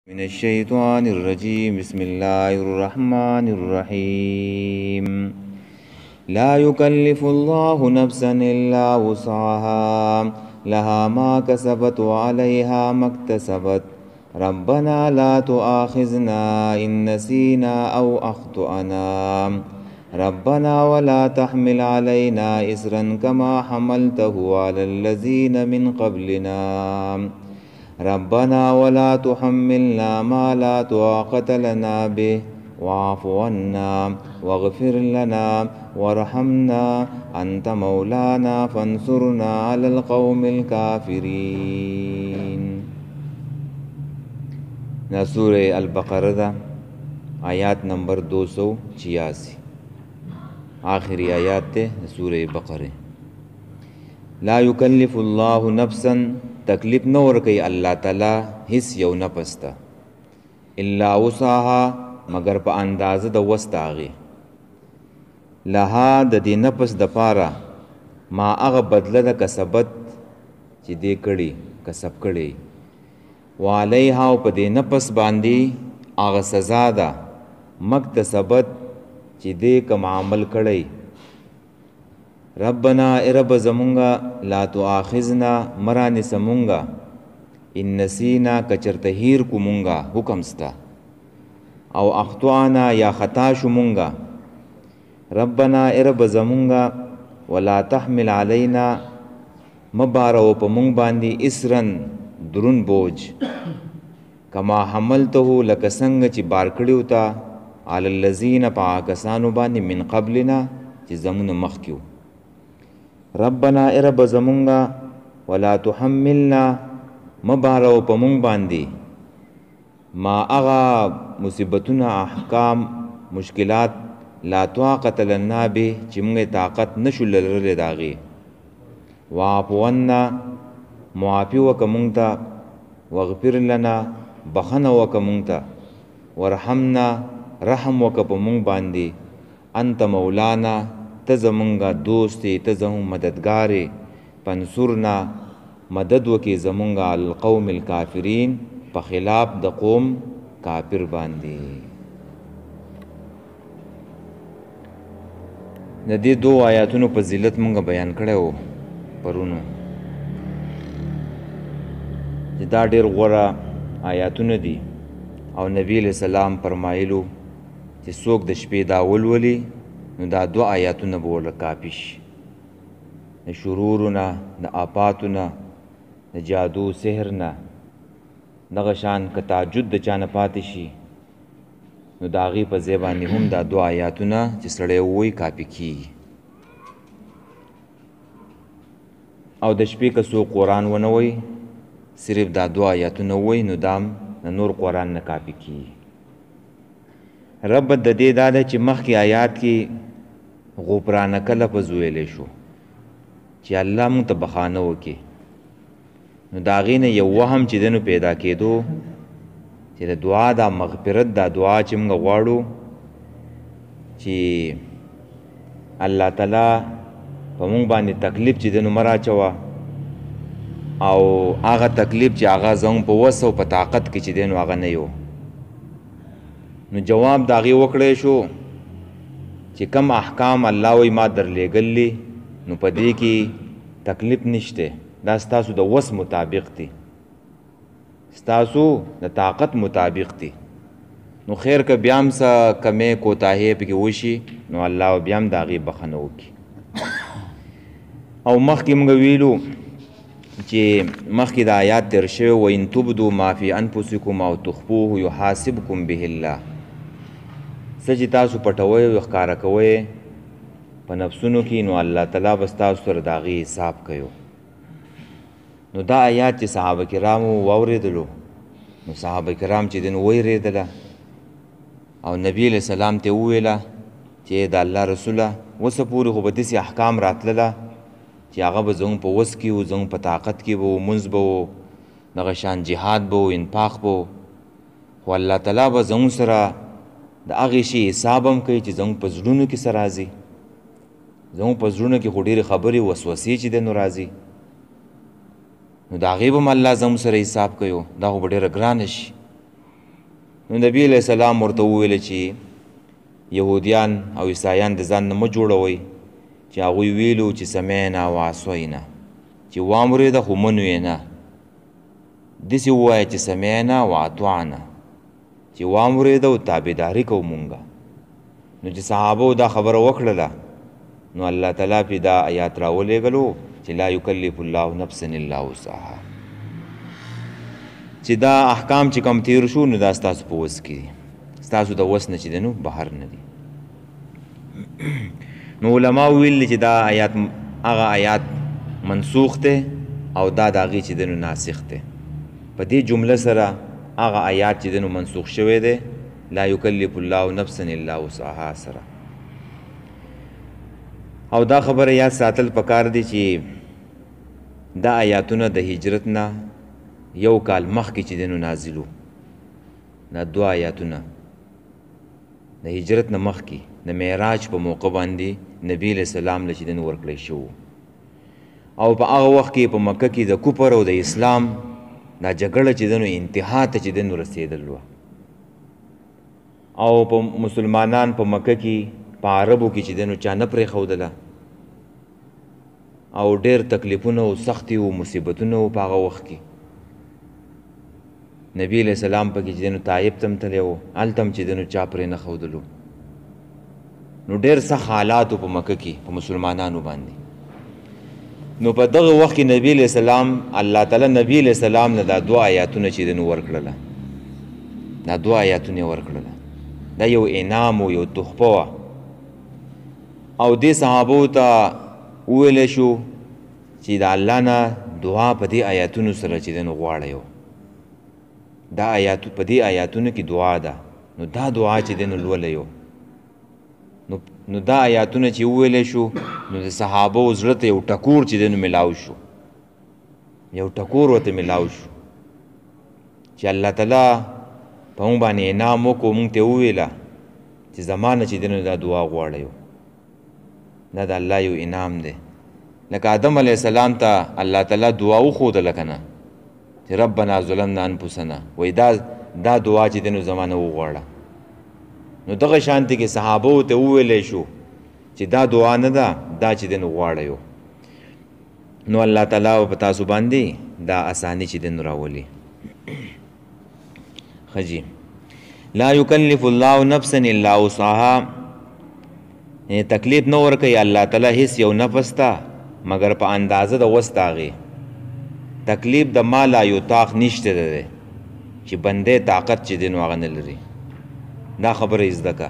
من الشيطان الرجيم بسم الله الرحمن الرحيم لا يكلف الله نفسا إلا وسعها لها ما كسبت وعليها ما اكتسبت ربنا لا تؤاخذنا إن نسينا أو أخطأنا ربنا ولا تحمل علينا إسرا كما حملته على الذين من قبلنا ربنا ولا تحملنا ما لا طاقة لنا به واعف عنا واغفر لنا وارحمنا أنت مولانا فانصرنا على القوم الكافرين. سورة البقرة دا آیات نمبر 286 آخری آیات تے سورة بقرة. لا يكلف الله نفسا تکلیف نه ورکوي الله تعالی هیڅ یو نفس ته الا وسعها مگر په اندازه د وس د هغې لها د دې نفس دپاره ما هغه بدله د کسبت چې دې کړي کسب کړی وعلیها او په دې نفس باندې هغه سزا ده مکتسبت چې دې کوم عمل کړی ربنا رب زمونگا لا تؤاخذنا مرانی سمونگا ان نسینا کچرتهیر کو مونگا حکم ستا او اخطوانا یا خطا شو مونگا ربنا رب زمونگا ولا تحمل علینا مبارو پا مونگ باندی اسرن درون بوج کما حملته لکسنگ چی بارکڑیو تا علی اللذین پا آکسانو باندی من قبلنا چی زمون مخکیو ربنا ارب زمونگا ولا تحملنا مبارو پا مونگ باندی ما اغا مصیبتنا احکام مشکلات لا طاقت لنا به چی مونگ طاقت نشو لرل داغی وعفونا معافی وکا مونگتا وغفر لنا بخن وکا مونگتا ورحمنا رحم وکا پا مونگ باندی انت مولانا تزمونگا دوستی تزمون مددگاری پنصرنا مدد وکی زمونگا القوم الکافرین په خلاف د قوم کافر باندې. د دې دو آیاتونو فضیلت مونږ بیان کړو پرونو چې دا ډېر غوره آیاتونه دي او نبی علیہ السلام فرمایلو چې څوک د شپې دا ولولي نو دا دو آیاتونه به ورله کافي شي د شرورونه د آفاتونه د جادو سحر نه دغه شان که تعجد د چا نه پاتې شي نو د هغې په ځای باندې هم دا دو آیاتونه چې سړی ووایي کافي کیږي او د شپې که څوک قرآن ونه وایي صرف دا دو آیاتونه ووایي نو دا هم د نور قرآن نه کافي کیږي. رب د دې دا ده چې مخکې آیات کې غفرانک لفظ ویلی شو چې الله مونږ ته بخانه وکړي نو د هغې نه یو وهم چې دی نو پیدا کېدو چې د دعا دا مغفرت دا دعا چې مونږ غواړو چې الله تعالی په مونږ باندې تکلیف چې دی نو مه راچوه او هغه تکلیف چې هغه زموږ په وس او په طاقت کې چې دی نو هغه نه یو نو جواب د هغې وکړی شو چې کم احکام الله وی ما درلیږلي نو په دې کې تکلیف نشته دا ستاسو د وس مطابق دي ستاسو د طاقت مطابق دي نو خیر که بیا هم څه کمې کوتاهۍ پکې وشي نو الله بیا هم د هغې بخښنه وکړي. او مخکې موږ ویلو چې مخکې د آیات تیر شوی وان تبدو ما فی انفسکم او تخفوه یحاسبکم به الله څه چې تاسو پټوئ او ښکاره کوئ په نفسونو کې نو الله تعالی به ستاسو سره د هغې حساب کوي. نو دا آیات چې صحابه کرامو واورېدلو نو صحابه کرام چې دین ویرېدله او نبی علیہ السلام ته وویله چې د الله رسوله اوسه پورې خو به داسې احکام راتلله چې هغه به زموږ په وس کې و زموږ په طاقت کې به و منځ به و دغه شان جهاد به و انفاق به و خو الله تعالی به زموږ سره د هغې شي حساب هم کوي چې زموږ په زړونو کې څه راځي زموږ په زړونو کې خو ډېرې خبرې وسوسې چې دی نو راځي نو د هغې به هم الله زموږ سره حساب کوي دا خو به ډېره ګرانه شي نو نبی علیہ السلام ورته وویل چې یهودیان او عیسایان د ځان نه مه جوړوئ چې هغوی ویلو چې سمعنا وعصینا چې واورېده خو منو یې نه، داسې ووایه چې سمعنا واطعنا چې واورېده او تابعداري کوو مونږه. نو چې صحابو دا خبره وکړله نو الله تعالی پې دا آیات راولېږلو چې لا یکلف الله نفسا الا وسعها، چې دا احکام چې کم تیر شو نو دا ستاسو په وس کې دي، ستاسو د وس نه چې دی نو بهر نه دي. نو علما ویل چې دا آیات هغه آیات منسوخ دی او دا د هغې چې دی نو ناسخ دی. په دې جمله سره هغه آیات چې دی نو منسوخ شوی دی لا یکلف الله نفسا الا وسعها سره. او دا خبره یاد ساتل پکار دی چې دا آیاتونه د هجرت نه یو کال مخکې چې دی نو نازلو، دا دوه آیاتونه د هجرت نه مخکې د معراج په موقع باندې نبی علیہ السلام له چې دی نو ورکړی شو. او په هغه وخت کې په مکه کې د کفر او د اسلام دا جګړه چې دی نو انتها ته چې دی نو رسېدل وه، او په مسلمانان په مکه کې په عربو کې چې دی نو چا نه پرېښودله، او ډېر تکلیفونه او سختي او مصیبتونه و په هغه وخت کې. نبی علیہ السلام پکې چې دی نو طایف ته هم تللی و، هلته هم چې دی نو چا پرې نه ښودلو. نو ډېر سخت حالات په مکه کې په مسلمانانو باندې. نو په دغه وخت کې نبی علیہ السلام الله تعالی نبی علیہ السلام نه دا دوه آیاتونه چې دی نو ورکړله، دا دوه آیاتونه یې ورکړله. دا یو انعام و یو تحفه وه، او دې صحابو ته وویلی شو چې د الله نه دعا په دې آیاتونو سره چې دی نو غواړئ. دا آیاتو په دې آیاتونو کې دعا ده، نو دا دعا چې دی نو لولی نو دا آیاتونه چې وویلی شو نو د صحابو زړه ته یو ټکور چې دی نو میلاو شو، یو ټکور ورته میلاو شو چې الله تعالی په مونږ باندې انعام وکړو، مونږ ته وویله چې زما نه چې دی نو دا دعا غواړئ. دا د الله یو انعام دی. لکه آدم علیه السلام ته الله تعالی دعا وښودله که نه چې ربنا ظلمنا انفسنا، وایي دا دعا چې دی نو زما نه وغواړه. نو دغه شانتې کې صحابو ته وویلی شو چې دا دعا نه ده، دا چې دی نو غواړئ. نو الله تعالی په تاسو باندې دا اساني چې دی نو راولي. ښه جي، لا یکلف الله نفسا الا وسعها، تکلیف نه ورکوي الله تعالی هیڅ یو نفس ته مګر په اندازه د وس د هغې. تکلیف د ما لا یطاق نشته دی چې بندې طاقت چې دی نو هغه نه لري. دا خبره یې زده که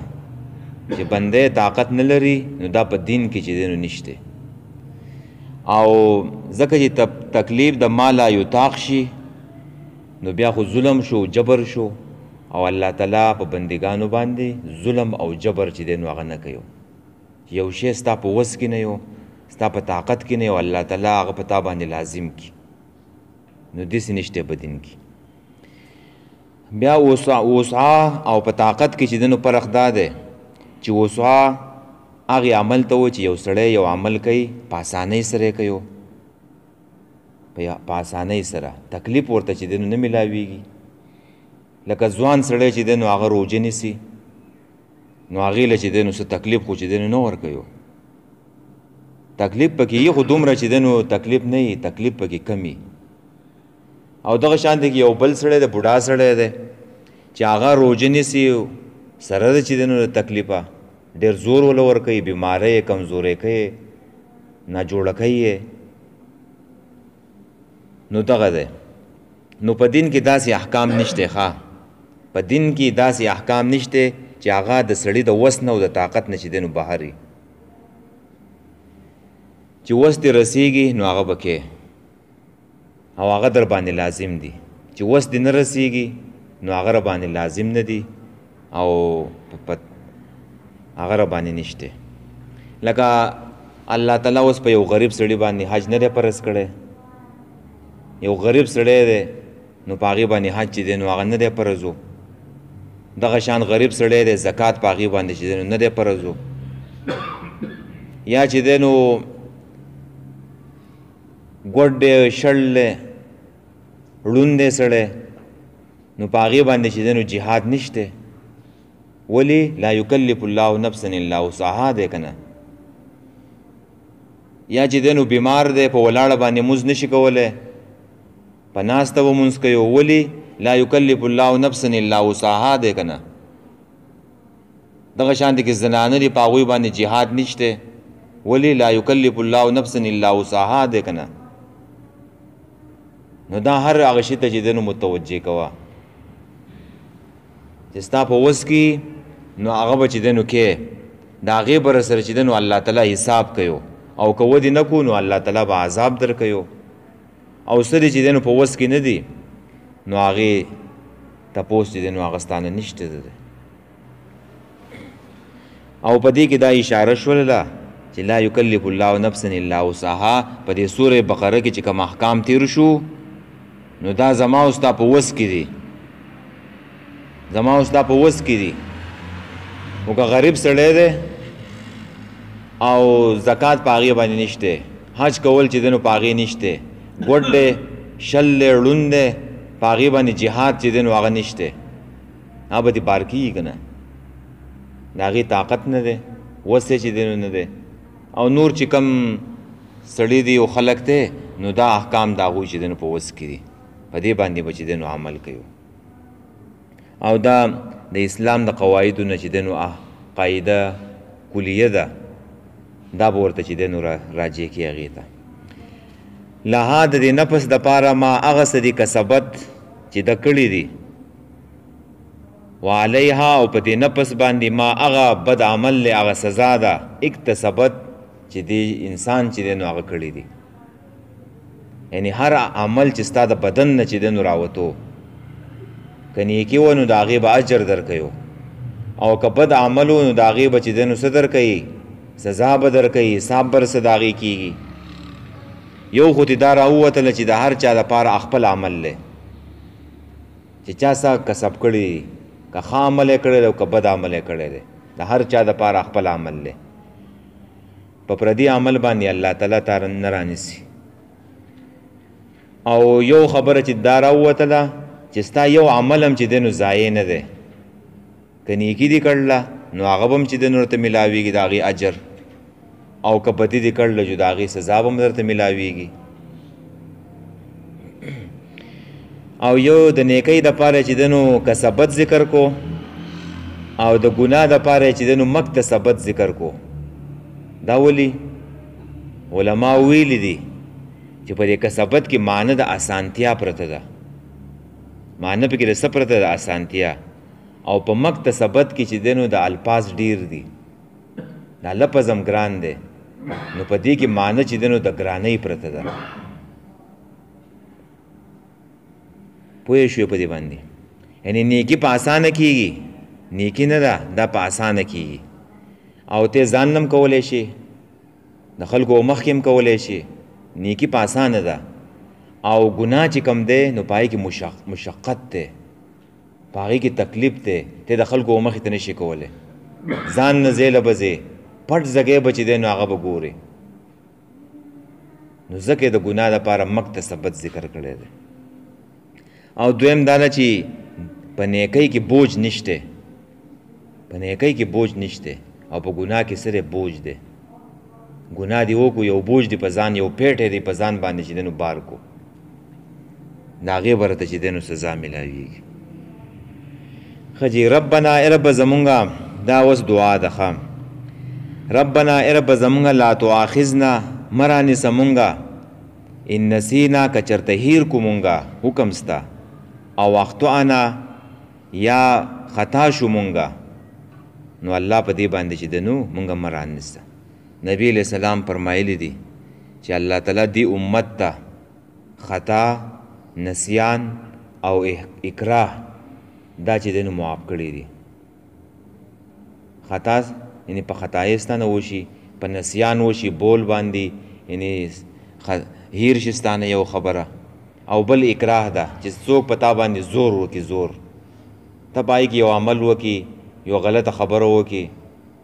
چې بندې طاقت نه لري نو دا په دین کې چې دی نو نشته. او ځکه چې تکلیف د ما لا یطاق شي نو بیا خو ظلم شو، جبر شو، او الله تعالی په بندګانو باندې ظلم او جبر چې دی نو هغه نه کوي. یو شی ستا په وس کې نه یو، ستا په طاقت کې نه یو، الله تعالی هغه په تا باندې لازم کړي، نو داسې نشته په دین کې. بیا وسع او په طاقت کې چې دی نو فرق دا دی چې وسع هغې عمل ته و چې یو سړی یو عمل کوي په اسانۍ سره یې کوي، په اسانۍ سره تکلیف ورته چې دی نو نه میلاویږي. لکه ځوان سړی چې دی نو هغه روژه نیسي نو هغې له چې دی نو څه تکلیف خو چې دی نو نه ورکوي، تکلیف پکې یې خو دومره چې دی نو تکلیف نه وي، تکلیف پکې کم وي. او دغه شان دی یو بل سړی دی، بوډا سړی دی چې هغه روژه نیسي سره د چې دی نو تکلیفه ډېر زور وله ورکوي، بیماری یې کمزوری کوي، ناجوړه کوي یې. نو دغه دی. نو په دین کې داسې احکام نشته. ښه، په دین کې داسې احکام نشته چې هغه د سړي د وس نه او د طاقت نه چې دی نو بهر وي. چې وس دې رسیږي نو هغه به کې، او هغه در باندې لازم دي. چې وس دې نه رسیږي نو هغه را باندې لازم نه دي او هغه را باندې نشته. لکه الله تعالی اوس په یو غریب سړي باندې حج نه دی فرض کړی، یو غریب سړی دی نو په هغې باندې حج چې دی نو هغه نه دی فرض و. دغه شان غریب سړی دی زکات په هغې باندې چې دی نو نه دی فرض و. یا چې دی نو ګوډ دی، شړ دی، ړوند دی سړی نو په هغې باندې چې دی نو جهاد نشته. ولې؟ لا یکلف الله نفسا الا وسعها دی که نه. یا چې دی نو بیمار دی په ولاړه باندې مونځ نشي کولی، په ناسته به مونځ کوي. ولې؟ لا یکلف الله نفسا الا وسعها دی که نه. دغه شانته کې زنانه دي په هغوی باندې جهاد نشته. ولې؟ لا یکلف الله نفسا الا وسعها دی که نه. نو دا هر هغه شي ته چې دی نو متوجه کوه چې ستا په وس کې نو هغه به چې دی نو کې د هغې به رسره چې دی نو الله تعالی حساب کوي، او که ودې نه کړو نو الله تعالی به عذاب درکوي. او څه دی چې دی نو په وس کې نه دي نو هغې تپوس چې دی نو هغه ستانه نشته دی. او په دې کې دا اشاره شولله چې لا یکلف الله نفسا الا وسعها. په دې سورې بقره کې چې کوم احکام تیر شو نو دا زما او ستا په وس کې دي، زما او ستا په وس کې دي. او که غریب سړی دی او زکات په هغې باندې نشته، حج کول چې دی نو په هغې نشته، ګوډ دی، شل دی، ړوند دی، په هغې باندې جهاد چې دی نو هغه نشته، هغه به دې بار کېږي که نه؟ د هغې طاقت نه دی، وس یې چې دی نو نه دی. او نور چې کم سړي دي او خلک دی نو دا احکام د هغوی چې دی نو په وس کې دي، په دې باندې به چې دی نو عمل کوي. او دا د اسلام د قواعدو نه چې دی نو قاعده کلیه ده، دا به ورته چې دی نو راجع کړي هغې ته. لها د دې نفس دپاره ما هغه څه دي کسبت چې ده کړي دي، وعلیها او په دې نفس باندې ما هغه بد عمل دی، هغه سزا ده اکتسبت چې دې انسان چې دی نو هغه کړي دي. یعنی هر عمل چې ستا د بدن نه چې دی نو راوتو، که نیکي و نو د هغې به اجر درکوي، او که بد عمل و نو د هغې به چې دی نو څه درکوي؟ سزا به درکوي، حساب به څه د هغې کېږي. یو خو دې دا راووتله چې د هر چا دپاره خپل عمل دی، چې چا څه کسب کړي دي، که ښه عمل یې کړی دی او که بد عمل یې کړی دی، د هر چا دپاره خپل عمل دی. په پردي عمل باندې الله تعالی تا نه رانیسي. او یو خبره چې دا راووتله چې ستا یو عمل هم چې دی نو ضایع نه دی، که نیکي دې کړله نو هغه به هم چې دی نو درته میلاویږي د هغې اجر، او که بدي دې کړله جو د هغې سزا به هم درته میلاویږي. او یو د نیکۍ دپاره چې دی نو کسبت ذکر کو، او د ګناه دپاره چې دی نو مکتسبت ذکر کو. دا ولي؟ علما ویلي دي چې په دې کسبت کې معنی د اسانتیا پرته ده، معنی پکې د څه پرته ده؟ اسانتیا. او په مکتسبت کې چې دی نو د الفاظ ډیر دي، دا لفظ هم ګران دی، نو په دې کې معنی چې دی نو د ګرانۍ پرته ده. پوه شوې په دې باندې؟ یعنی نیکي په اسانه کېږي، نیکي نه ده، دا په اسانه کېږي. او ته ځان هم کولی شي، د خلکو مخکې هم کولی شي، نیکي په اسانه ده. او ګناه چې کم دی نو په هغې کې مشقت دی، په هغې کې تکلیف دی، ته د خلکو مخې ته نشي کولی، ځان نه ځای له به ځې، پټ ځګی به چې دی نو هغه به ګورې. نو ځکه د ګناه دپاره مکتسبت ذکر کړی دی. او دویم دا ده چې په نیکۍ کې بوج نشته، په نیکۍ کې بوج نشته، او په ګناه کې صرف بوج دی. ګناه دی وکړو، یو بوج دی په ځان، یو پیټی دی په ځان باندې چې دی نو بار کو، د هغې به راته چې دی نو سزا میلاویږي. ښه جي ربنا ای رب زمونږه، دا اوس دعا ده. ښه ربنا ای رب زمونږه، لا تواخذنا مه رانیسه مونږه، ان نسینا که چرته هیر کو مونږه حکم ستا، او اخطانا یا خطا شو مونږه، نو الله په دې باندې چې دی نو مونږه مه رانیسه. نبی علیہ السلام فرمایلی دي چې الله تعالی دې امت ته خطا، نسیان او اکراه دا چې دی نو معاف کړي دي. خطا یعنی په خطایې ستانه وشي، په نسیان وشي بول باندې، یعنی هیر شي ستانه یو خبره، او بل اکراه ده چې څوک په تا باندې زور وکړي، زور ته پای کې یو عمل وکړي، یو غلطه خبره وکړي،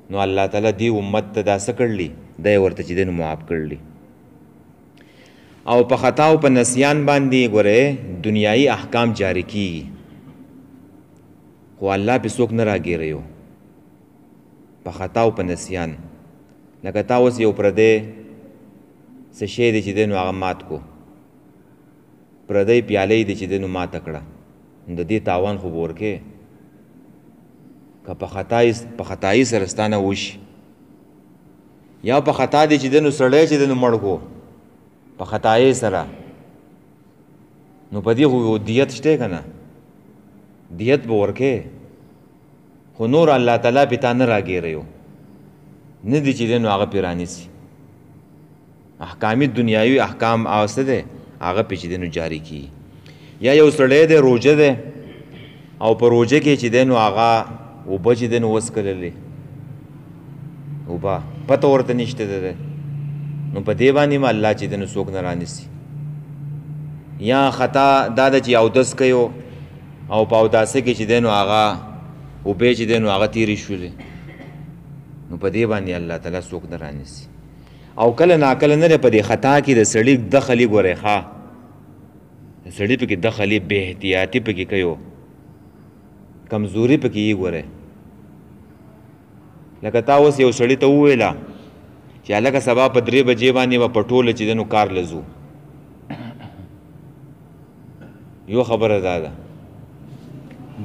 نو الله تعالی دې امت ته دا څه کړلي؟ دا یې ورته چې دی نو معاف کړلي. او په خطا او په نسیان باندې ګوره دنیایي احکام جاری کیږي، خو الله پې څوک نه راګیروي په خطا او په نسیان. لکه تا اوس یو پردی څه شی دی چې دی نو هغه مات کو، پردی پیالی دی چې دی نو ماته کړه، نو د دې تاوان خو به ورکې که په خطایي سره ستانه وشي، یا په خطا دی چې دی نو سړی چې دی نو مړ کو په خطایي سره، نو په دې خو دیت شته که نه، دیت به ورکې. خو نور الله تعالی پې تا نه راګیروي، نه دی چې دی نو هغه پې رانیسي. احکامي دنیاوي احکام هغه څه دی هغه پې چې دی نو جاري کیږي. یا یو سړی دی روژه دی او په روژه کې چې دی نو هغه اوبه چې دی نو وڅکللې، اوبه پته ورته نشته دی، نو په دې باندې هم الله چې دی نو څوک نه رانیسي. یا خطا دا ده چې اودس کوي او په اوداسه کې چې دی نو هغه اوبې چې دی نو هغه تېرې شولې، نو په دې باندې الله تعالی څوک نه رانیسي. او کله ناکله نه دی په دې خطا کې د سړي دخلي ګورئ ښه، د سړي پکې دخلي بې احتیاطي پکې کوي، کمزوري پکې یې ګورئ. لکه تا اوس یو سړي ته وویله چې هلکه سبا په 3 بجې باندې به په ټوله چې دی نو کار له ځو، یو خبره دا ده.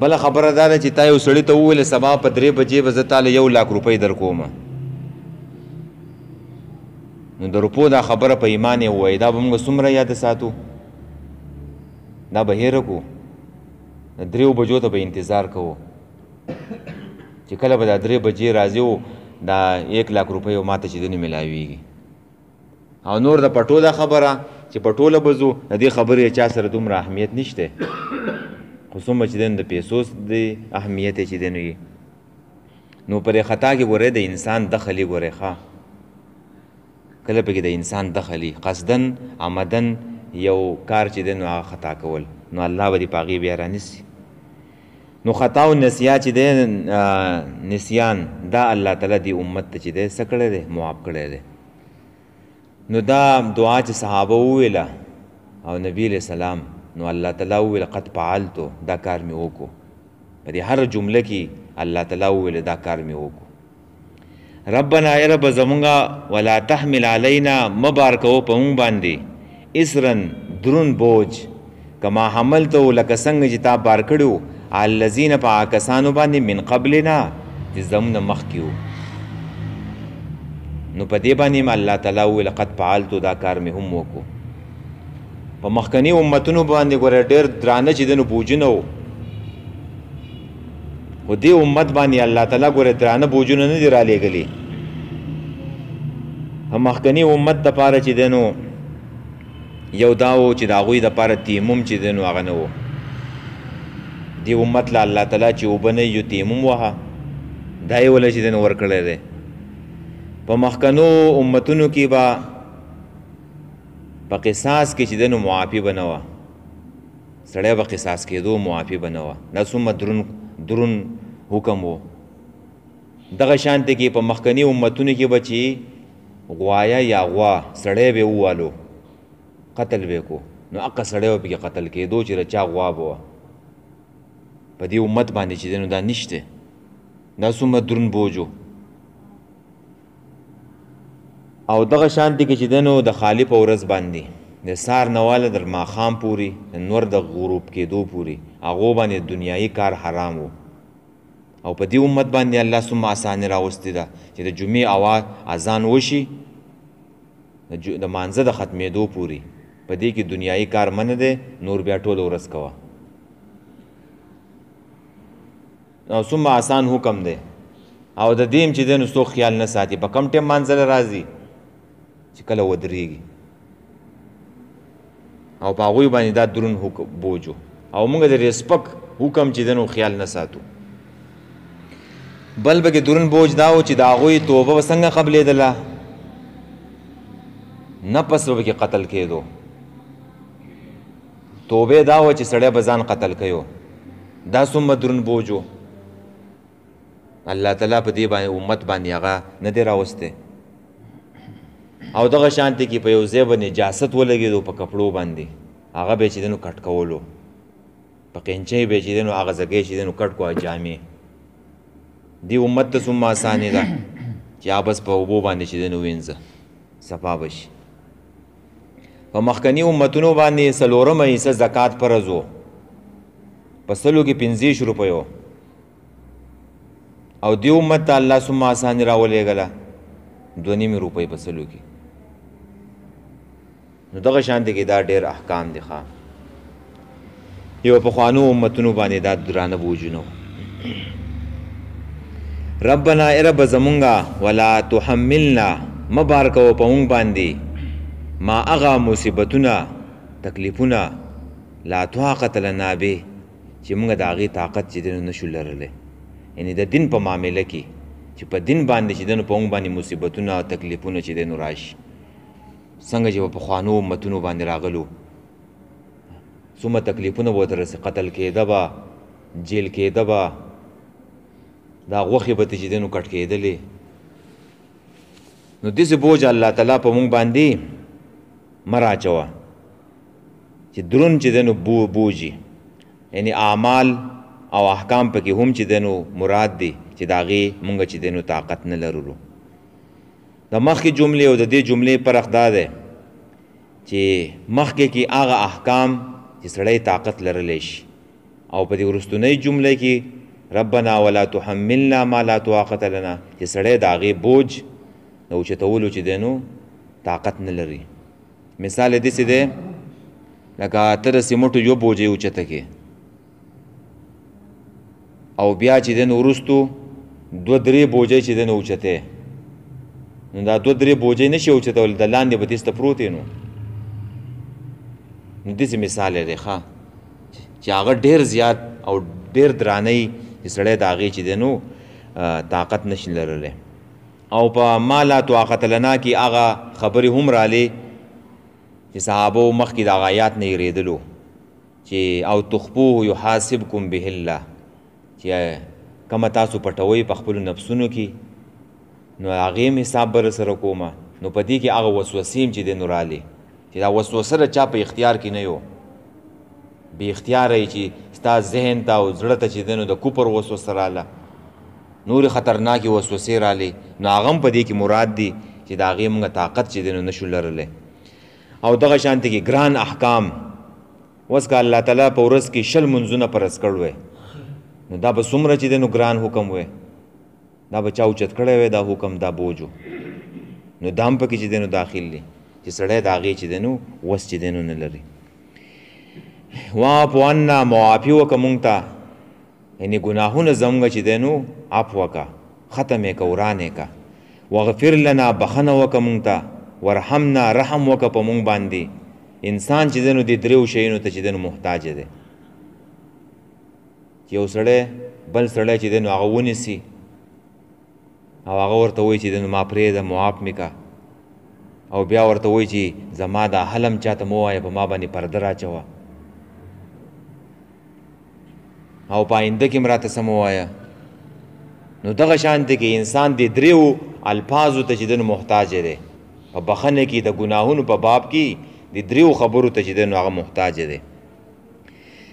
بله خبره دا ده چې تا یو سړي ته وویله سبا په 3 بجې به زه تاله 1 لاک روپۍ در کومه، نو د روپو دا خبره په ایمان یې ووایي، دا به موږ څومره یاد ساتو، دا به هیره کو، د 3 بجو ته به انتظار کوو چې کله به دا 3 بجې راځي او دا 1 لاک روپۍ ماته چې دنې میلاویږي. او نور د پټو دا خبره چې پټوله به ځو، د دې خبرې چا سره دومره اهمیت نشته، خو څومره چې دی د پیسو د اهمیت چې دی نو یي. نو پرې خطا کې ګورئ د انسان دخلي ګورئ ښه، کله پکې د انسان دخلي قصدن عمدن یو کار چې دی نو هغه خطا کول، نو الله به دې په هغې بیا رانیسي. نو خطا او نسیا چې دی نسیان دا الله تعالی دې امت ته چې دی څه کړی دی معاف کړی دی. نو دا دعا چې صحابه وویله او نبی علیہ السلام، نو الله تعالی وویله قد فعلتو، دا کار مې وکړو. په دې هر جمله کې الله تعالی وویله دا کار مې وکړو. ربنا ای رب زمونږه ولا تحمل علینا مبار کوو په مونږ باندې اسرن درون بوج کما حملته لکه څنګه چې تا بار کړو الذین په هغه کسانو باندې من قبلنا چې زمونه مخکې وو. نو په دې باندې هم الله تعالی وویل قد فعلتو، دا کار مې هم وکړو. په مخکني امتونو باندې ګوره ډېر درانه چې دی نو بوجونه وو، خو دې امت باندې الله تعالی ګوره درانه بوجونه نه دي رالیږلي. مخکني امت دپاره چې دی نو یو دا و چې د هغوی دپاره تیمم چې دی نو هغه نه و. دې امت له الله تعالی چې اوبه نه یو تیمم وهه، دا یې وله چې دی نو ورکړی دی. په مخکنو امتونو کې به په قصاص کې چې دی نو معافي به نه وه، سړی به قصاص کېدو معافي به نه وه، دا څومره درون حکم و. دغه شانته کې په مخکني امتونو کې به چې غوايه یا غوا سړی به ووالو قتل به کو، نو هغه سړی به پکې قتل کېدو چې د چا غوا به وه. په دې امت باندې چې دی نو دا نشته، دا څومره درون بوج و. او دغه شانتي کې چې دی نو د خالي په ورځ باندې د سار نه واله در ماښام پورې د نور د غروب کېدو پورې هغو باندې دنیایي کار حرام و. او په دې امت باندې الله څومره اساني راوستې ده چې د جمعې اذان وشي د مانځه د ختمېدو پورې په دې کې دنیایي کار منع دی، نور بیا ټوله ورځ کوه. او څومره آسان حکم دی. او د دې چې دی نو څوک خیال نه ساتي په کم ټیم مانځله راځي چې کله ودرېږي، او په هغوی باندې دا درون بوج و. او موږ د ریسپک حکم چې دی نو خیال نه ساتو. بل به کې درون بوج دا و چې د هغوی توبه به څنګه قبلېدله، نفس به کې قتل کېدو. توبې دا و چې سړی به ځان قتل کوي، دا څومره درون بوج و. الله تعالی په دې باندې امت باندې هغه نه دی راوستی. او دغه شانتې کې په یو ځای به نجاست ولګېدو په کپړو باندې، هغه به یې چې دی نو کټ کولو. په قینچۍ به چې دی نو هغه ځګی چې دی نو کټ کو جامې دی امت ته څومره اساني ده چې بس په اوبو باندې چې دی نو وینځه صفا بشي په مخکني امتونو باندې څلورمه حصه زکات فرض و په سلو کې 25 روپیو او دی امت ته الله څومره اساني راولېږله 2.5 روپۍ په سلو کې نو دغه شانتې کې دا ډېر احکام دي ښه یو پخوانو امتونو باندې دا درانه بوجونه ربنا ای رب زمونږه ولا تحملنا مبار کوه په مونږ باندې ما هغه مصیبتونه تکلیفونه لا طاقت لنا به چې مونږ د هغې طاقت چې دی نو نشو لرلی یعنې د دین په معامله کې چې په دین باندې چې دی نو په مونږ باندې مصیبتونه او تکلیفونه چې دی نو راشي څنګه چې په پخوانو امتونو باندې راغلو څومره تکلیفونه به ورته رسي قتل کېده به جیل کېده به دا غوښې به ته چې دی نو کټ کېدلې نو داسې بوج الله تعالی په مونږ باندې مه راچوه چې درون چې دی نو بوجي یعنی اعمال او احکام پکې هم چې دی نو مراد دی چې د هغې مونږ چې دی نو طاقت نه لرلو د مخکې جملې او د دې جملې فرق دا دی چې مخکې کې هغه احکام چې سړی طاقت لرلی شي او په دې وروستنۍ جمله کې ربنا ولا تحملنا ما لا طاقت لنا چې سړی د هغې بوج د اوچتولو چې دی نو طاقت نه لري مثال یې داسې دی لکه ته د سیمټو یو بوج یې اوچته کې او بیا چې دی نو وروستو 2-3 بوجۍ چې دی نو اوچتې نو دا 2-3 بوجۍ نشي اوچتولی د لاندې به تیسته پروت نو داسې مثال یې دی ښه چې هغه ډېر زیات او ډېر درانۍ چې سړی د هغې چې دی نو طاقت نشي لرلی او په ما لا طاقت لنا کې هغه خبرې هم رالې چې صحابو مخکې د هغه آیات نه یېرېدلو چې او تخفوه یحاسبکم به الله چې کومه تاسو پټوئ په خپلو نفسونو کې نو هغې هم حساب به رسره کومه نو په دې کې هغه وسوسې هم چې دی نو رالې چې دا وسوسه د چا په اختیار کې نه یو بې اختیاره یې چې ستا ذهن ته او زړه ته چې دی نو د کفر وسوسه راله نورې خطرناکې وسوسې رالې نو هغه هم په دې کې مراد دي چې د هغې موږ طاقت چې دی نو نشو لرلی او دغه شانتې کې ګران احکام اوس که الله تعالی په ورځ کې 20 منځونه فرض کړی وی نو دا به څومره چې دی نو ګران حکم وی دا به چا اوچت کړی وی دا حکم دا بوجو نو دا هم پکې چې دی نو داخل دی چې سړی د هغې چې دی نو وس چې دی نو نه لري واعف عنا معافي وکړه مونږ ته یعنې ګناهونه زموږ چې دی نو عفو وکړه ختم یې کړه وران یې کړه واغفر لنا بخښنه وکړه مونږ ته ورحمنا رحم وکړه په مونږ باندې انسان چې دی نو دې دریو شیونو ته چې دی نو محتاج دی چې یو سړی بل سړی چې دی نو هغه ونیسي او هغه ورته وایي چې دی نو ما پرېږده معاف مې کړه او بیا ورته وایي چې زما دا حلم چاته مه ووایه په ما باندې پرده راچوه او په آینده کې م راته څه مه ووایه نو دغه شانتې کې انسان دې دریو الفاظو ته چې دی نو محتاج دی په بخښنې کې د ګناهونو په باب کې د دریو خبرو ته چې دی نو هغه محتاج دی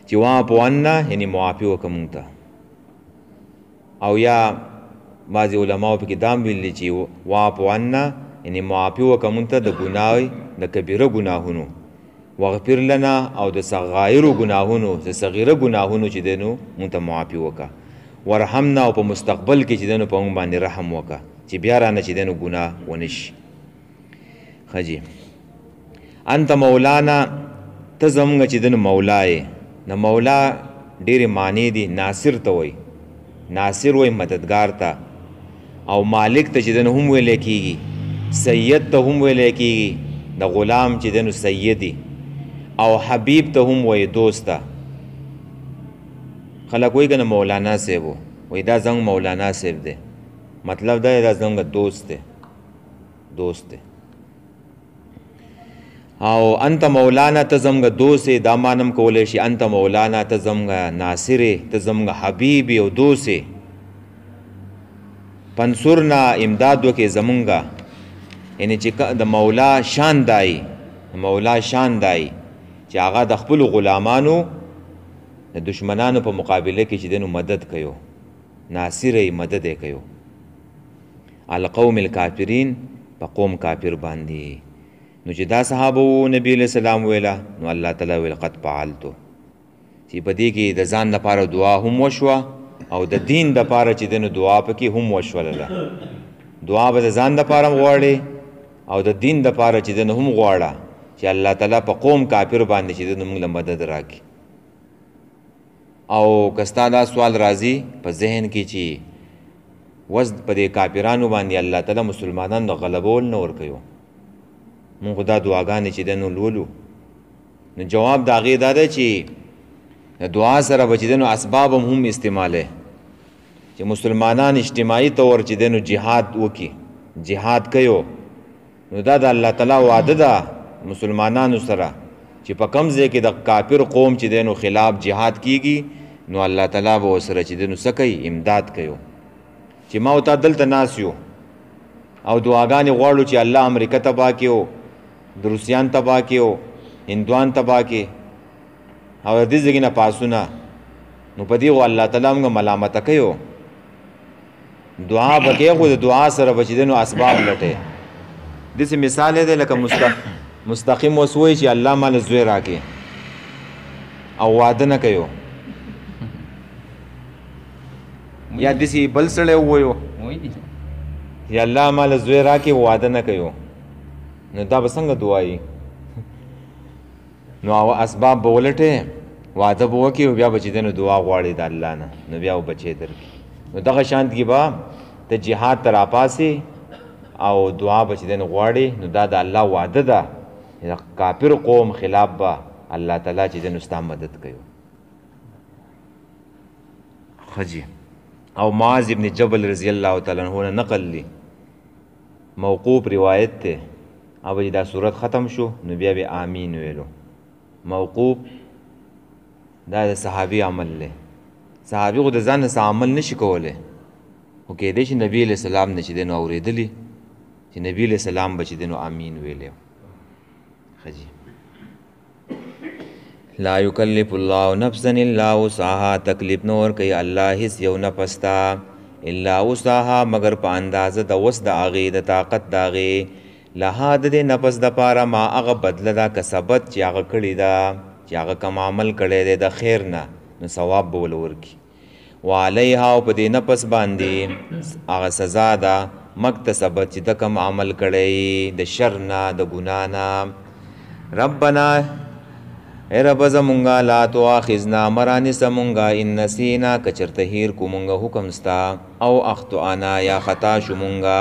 چې واعف عنا یعنې معافي وکړه مونږ ته او یا بعضې علماو پکې دا هم ویلي چې واعف عنا یعنې معافي وکړه مونږ ته د ګناه د کبیره ګناهونو واغفر لنا او د صغایرو ګناهونو د صغیره ګناهونو چې دی نو مونږ ته معافي وکړه ورحمنا او په مستقبل کې چې دی نو په مونږ باندې رحم وکړه چې بیا رانه چې دی نو ګناه ونه شي ښه جي انت مولانا ته زموږ چې دی نو مولا یې د مولا ډېرې معنی دي ناصر ته وایي ناصر وایي مددګار ته او مالک ته چې دی نو هم ویلی کېږي سید ته هم ویلی کېږي د غلام چې دی نو سیدي او حبیب ته هم وایي دوست ته خلک وایي که نه مولانا صاحب وایي دا زموږ مولانا صاحب دی مطلب دا دا زموږ دوست دی دوست دی او انت مولانا ته زموږ دوست یې دا معنی هم کولی شي انت مولانا ته زموږ ناصر یې ته زموږ حبیب او دوست یې پنصرنا امداد وکړې زموږ یعنې چې د مولا شان دای مولا شان دای چې هغه د خپلو غلامانو د دشمنانو په مقابله کې چې دنو مدد کوي ناصر یې مدد یې کوي القوم الکافرین په قوم کافر باندې نو چې دا صحابه نبی علیہ السلام ویلا نو الله تعالی ویل قد فعلتو چې په دې کې د ځان لپاره دعا هم وشوه او د دین لپاره چې دنو دعا پکې هم وشوله دعا به د ځان لپاره غواړي او د دین لپاره چې دنو هم غواړه چې الله تعالی په قوم کافر باندې چې دنو موږ مدد راکړي او کستا دا سوال راځي په ذهن کې چې وزد په دې کافرانو باندې الله تعالی مسلمانانو غلبول نه ورکوي مونږ دا دعاګانې چې دنو لولو نو جواب دا غي دا دی چې دعا سره به چې دنو اسباب هم استعماله چې مسلمانان اجتماعي طور چې دنو جهاد وکي جهاد کوي نو دا د الله تعالی وعده ده مسلمانانو سره چې په کوم ځای کې د کافر قوم چې دنو خلاف جهاد کیږي نو الله تعالی به سره چې دنو سکی امداد کوي چې ما او تا دلته ناس یو او دعاګانې غواړو چې الله امریکا تباه کړي د روسیان تباه کړي هندوان تباه کړي او د دې ځای نه پاسونه نو په دې و الله تعالی موږ ملامت کوي دعا وکړي خو د دعا سره به چې دنو اسباب لټي داسې مثال دی لکه مستقیم وسوي چې الله مال زوی راکړي او واده نه کوي یا دسی بل سړی وویو یا الله مال زوی راکړي واده نه کوي نو دا به څنګه دعایي نو اسباب به ولټې واده به وکړي او بیا به چې دی نو دعا غواړي د الله نه نو بیا به بچی درکړي نو دغه شانت کې به ته جهاد ته راپاسې او دعا به چې دی نو غواړي نو دا د الله وعده ده د کافر قوم خلاف به الله تعالی چې دی نو ستا مدد کوي خجی او معاذ ابن جبل رضی الله تعالی عنہ نقل لی موقوف روایت ته او دا صورت ختم شو نو بیا به آمین ویلو موقوف دا د صحابي عمل له صحابي خو د ځان سره عمل نشي کوله او کې دې چې نبی له سلام نشي دنو اوریدلی چې نبی له سلام بچ دنو آمین ویلو خجی لا یکلف الله نفسا الا وسعها تکلیف نور کوي الله هیڅ یو نفس تا الا وسعها مگر په اندازه د وس د اغه د طاقت داغه لها د نفس د پاره ما هغه بدله دا کسبت چې هغه کړی دا چې هغه کوم عمل کړی دی د خیر نه نو ثواب به ولور کی وعليها او په دې نفس باندې هغه سزا ده مکتسبت چې د کوم عمل کړی د شر نه د ګنا نه ربنا اے رب زمونگا لا تواخذنا مرانی سمونگا ان نسینا کچرته هیر کومونگا حکم ستا او اخطانا یا خطا شمونگا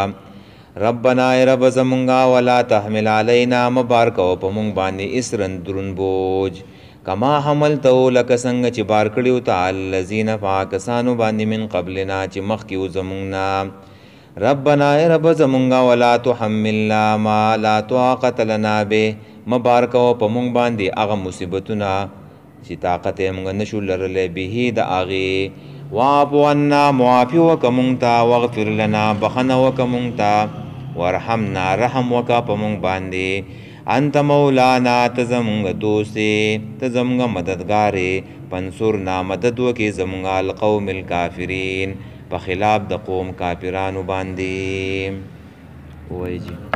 ربنا اے رب زمونگا ولا تحمل علینا مبارک او پمونگ باندې اسرن درن بوج کما حملتو لک څنګه چې بار کړیو تعالی الذین فاکسانو باندې من قبلنا چې مخکیو زمونږ ربنا اے رب زمونگا ولا تحملنا ما لا طاقت لنا به مبارک او په مونږ باندې هغه مصیبتونه چې طاقت یې مونږ نشو لرلی به د هغې واعف عنا معافي وکړه مونږ ته واغفر لنا بخنه وکړه مونږ ته وارحمنا رحم وکړه په مونږ باندې انت مولانا ته زمونږ دوست ته زمونږ مددګار پنصرنا مدد وکړې زمونږ القوم الکافرین په خلاف د قوم کافرانو باندې وایي